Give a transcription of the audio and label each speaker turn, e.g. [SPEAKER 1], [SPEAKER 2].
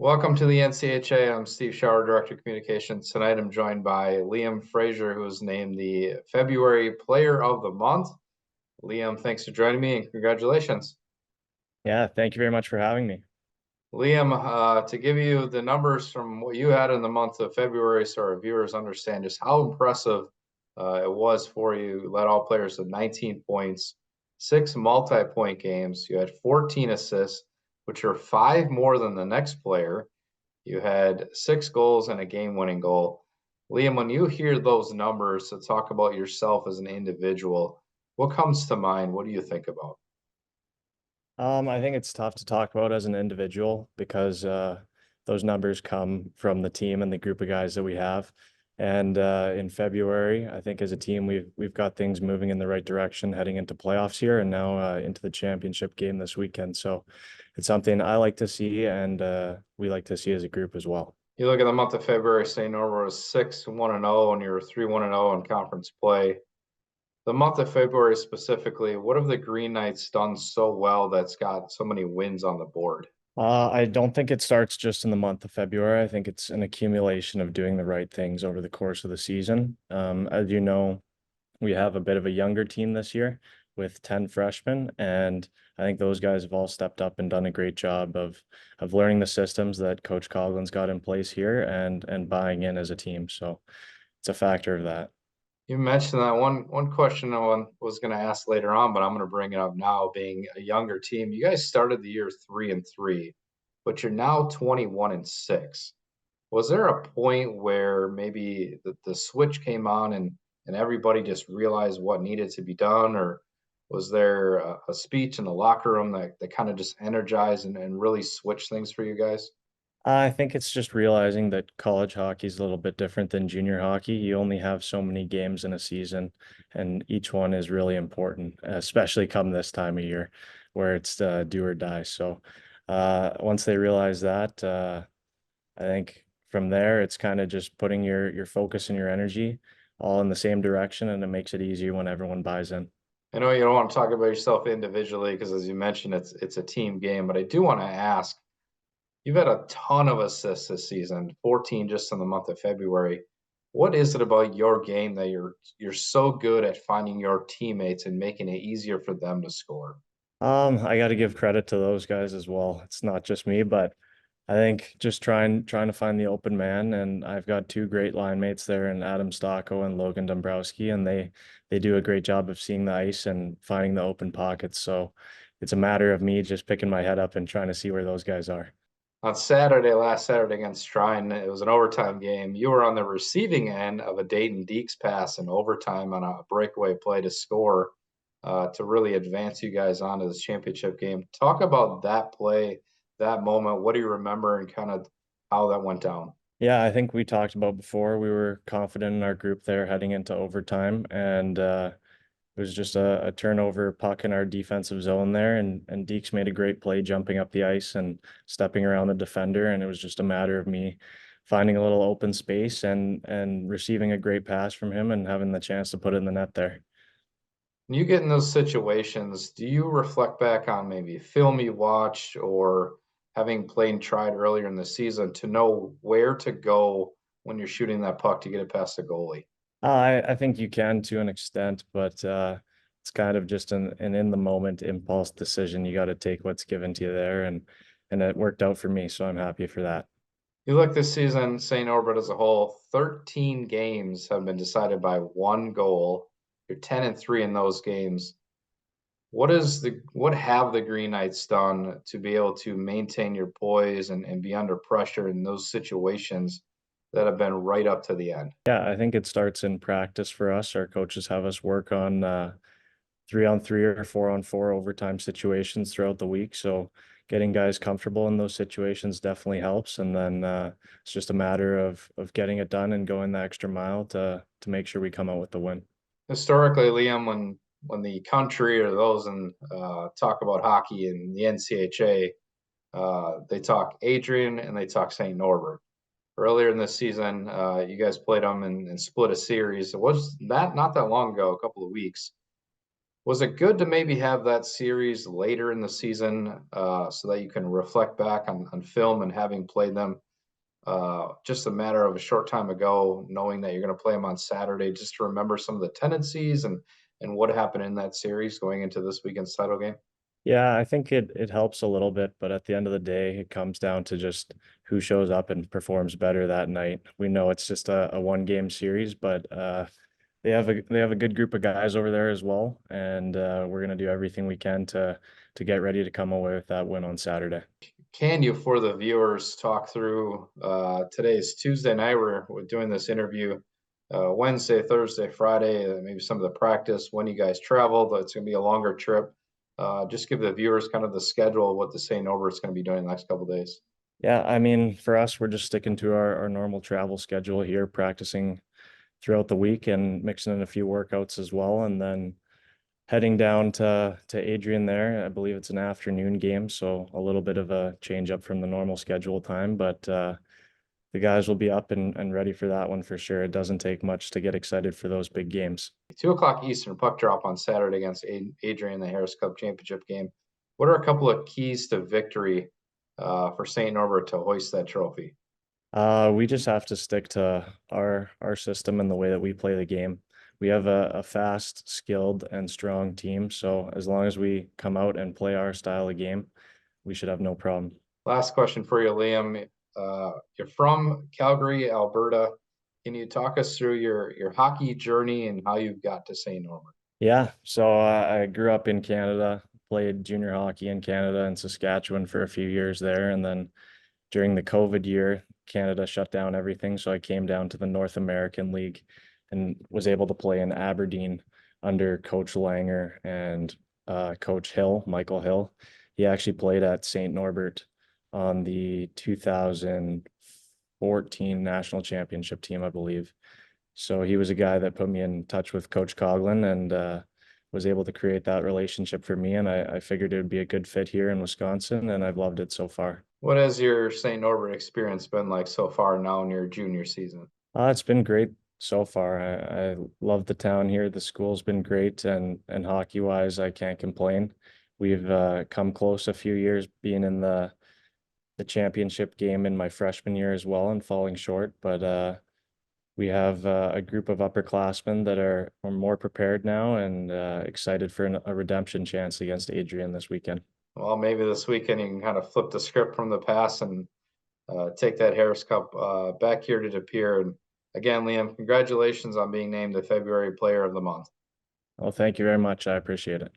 [SPEAKER 1] Welcome to the NCHA. I'm Steve Schauer, Director of Communications. Tonight I'm joined by Liam Fraser, who was named the February Player of the Month. Liam, thanks for joining me and congratulations.
[SPEAKER 2] Yeah, thank you very much for having me.
[SPEAKER 1] Liam, to give you the numbers from what you had in the month of February so our viewers understand just how impressive it was for you. You led all players with 19 points, 6 multi-point games. You had 14 assists, which are 5 more than the next player. You had 6 goals and a game-winning goal. Liam, when you hear those numbers to talk about yourself as an individual, what comes to mind? What do you think about?
[SPEAKER 2] I think it's tough to talk about as an individual because those numbers come from the team and the group of guys that we have. And in February, I think as a team, we've got things moving in the right direction heading into playoffs here and now into the championship game this weekend. So it's something I like to see and we like to see as a group as well.
[SPEAKER 1] You look at the month of February, St. Norbert was 6-1-0, and you're 3-1-0 in conference play. The month of February specifically, what have the Green Knights done so well that's got so many wins on the board?
[SPEAKER 2] I don't think it starts just in the month of February. I think it's an accumulation of doing the right things over the course of the season. As you know, we have a bit of a younger team this year with 10 freshmen, and I think those guys have all stepped up and done a great job of learning the systems that Coach Coughlin's got in place here and buying in as a team. So it's a factor of that.
[SPEAKER 1] You mentioned that one question I was going to ask later on, but I'm going to bring it up now. Being a younger team, you guys started the year 3-3, but you're now 21-6. Was there a point where maybe the switch came on and everybody just realized what needed to be done, or was there a speech in the locker room that kind of just energized and really switched things for you guys?
[SPEAKER 2] I think it's just realizing that college hockey is a little bit different than junior hockey. You only have so many games in a season, and each one is really important, especially come this time of year where it's do or die. So once they realize that, I think from there it's kind of just putting your focus and your energy all in the same direction, and it makes it easier when everyone buys in.
[SPEAKER 1] I know you don't want to talk about yourself individually because, as you mentioned, it's a team game, but I do want to ask. You've had a ton of assists this season, 14 just in the month of February. What is it about your game that you're so good at finding your teammates and making it easier for them to score?
[SPEAKER 2] I got to give credit to those guys as well. It's not just me, but I think just trying to find the open man, and I've got two great line mates there, and Adam Stocko and Logan Dombrowski, and they do a great job of seeing the ice and finding the open pockets. So it's a matter of me just picking my head up and trying to see where those guys are.
[SPEAKER 1] On last Saturday against Shrine, it was an overtime game. You were on the receiving end of a Dayton Deeks pass in overtime on a breakaway play to score to really advance you guys onto this championship game. Talk about that play, that moment. What do you remember and kind of how that went down?
[SPEAKER 2] Yeah, I think we talked about before. We were confident in our group there heading into overtime, and it was just a turnover puck in our defensive zone there, and Deeks made a great play jumping up the ice and stepping around the defender, and it was just a matter of me finding a little open space and receiving a great pass from him and having the chance to put it in the net there.
[SPEAKER 1] When you get in those situations, do you reflect back on maybe film you watched or having played and tried earlier in the season to know where to go when you're shooting that puck to get it past the goalie?
[SPEAKER 2] I think you can to an extent, but it's kind of just an in the moment impulse decision. You got to take what's given to you there, and it worked out for me, so I'm happy for that.
[SPEAKER 1] You look this season, St. Norbert as a whole, 13 games have been decided by one goal. You're 10-3 in those games. What have the Green Knights done to be able to maintain your poise and be under pressure in those situations that have been right up to the end?
[SPEAKER 2] Yeah, I think it starts in practice for us. Our coaches have us work on 3-on-3 or 4-on-4 overtime situations throughout the week. So getting guys comfortable in those situations definitely helps. And then it's just a matter of getting it done and going the extra mile to make sure we come out with the win.
[SPEAKER 1] Historically, Liam, when the country or those in talk about hockey in the NCHA, they talk Adrian and they talk St. Norbert. Earlier in this season, you guys played them and split a series. It was that not that long ago, a couple of weeks. Was it good to maybe have that series later in the season so that you can reflect back on film and having played them just a matter of a short time ago, knowing that you're going to play them on Saturday, just to remember some of the tendencies and what happened in that series going into this weekend's title game?
[SPEAKER 2] Yeah, I think it helps a little bit, but at the end of the day, it comes down to just who shows up and performs better that night. We know it's just a one game series, but they have a good group of guys over there as well, and we're gonna do everything we can to get ready to come away with that win on Saturday.
[SPEAKER 1] Can you, for the viewers, talk through today's Tuesday night? We're doing this interview Wednesday, Thursday, Friday, maybe some of the practice, when you guys traveled. It's going to be a longer trip. Just give the viewers kind of the schedule of what the St. Norbert's going to be doing the next couple of days.
[SPEAKER 2] Yeah, I mean, for us, we're just sticking to our normal travel schedule here, practicing throughout the week and mixing in a few workouts as well, and then heading down to Adrian there. I believe it's an afternoon game, so a little bit of a change up from the normal schedule time, but the guys will be up and ready for that one for sure. It doesn't take much to get excited for those big games.
[SPEAKER 1] 2 o'clock Eastern puck drop on Saturday against Adrian in the Harris Cup championship game. What are a couple of keys to victory for St. Norbert to hoist that trophy?
[SPEAKER 2] We just have to stick to our system and the way that we play the game. We have a fast, skilled, and strong team. So as long as we come out and play our style of game, we should have no problem.
[SPEAKER 1] Last question for you, Liam. You're from Calgary, Alberta. Can you talk us through your hockey journey and how you got to St. Norbert?
[SPEAKER 2] Yeah, so I grew up in Canada, played junior hockey in Canada and Saskatchewan for a few years there, and then during the COVID year, Canada shut down everything. So I came down to the North American League and was able to play in Aberdeen under Coach Langer and Coach Hill, Michael Hill. He actually played at St. Norbert on the 2014 national championship team, I believe. So he was a guy that put me in touch with Coach Coughlin and was able to create that relationship for me. And I figured it would be a good fit here in Wisconsin, and I've loved it so far.
[SPEAKER 1] What has your St. Norbert experience been like so far now in your junior season?
[SPEAKER 2] It's been great so far. I love the town here. The school's been great, and hockey wise, I can't complain. We've come close a few years being in the championship game in my freshman year as well and falling short, but we have a group of upperclassmen that are more prepared now and excited for a redemption chance against Adrian this weekend.
[SPEAKER 1] Well, maybe this weekend you can kind of flip the script from the past and take that Harris Cup back here to De Pere. And again, Liam, congratulations on being named the February Player of the Month.
[SPEAKER 2] Well, thank you very much. I appreciate it.